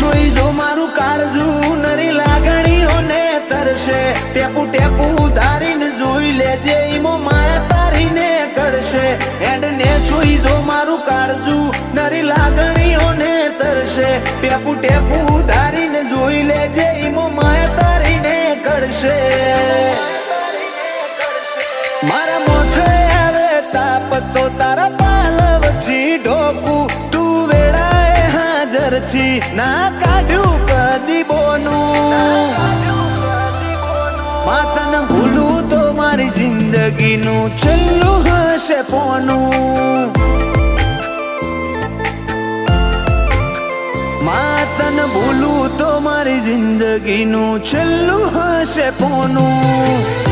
જોઈ જો મારું કાળજું નરી લાગણીઓને તરશે ટેપુ ટેપુ ધારીને જોઈ લેજે ઈમો માયા તારીને કરશે એડને જોઈ જો મારું કાળજું નરી લાગણીઓને તરશે ટેપુ ટેપુ ધારીને જોઈ લેજે ઈમો માયા તારીને કરશે મારા મોઢે આવે તાપ તો તારા પાલવથી ઢોકું તું વેળાએ હાજર છી ના કાઢ્યું કદી બોનું માતન ભૂલું તો મારી જિંદગીનું છેલ્લું હશે પોનું માતન ભૂલું તો મારી જિંદગીનું છેલ્લું હશે પોનું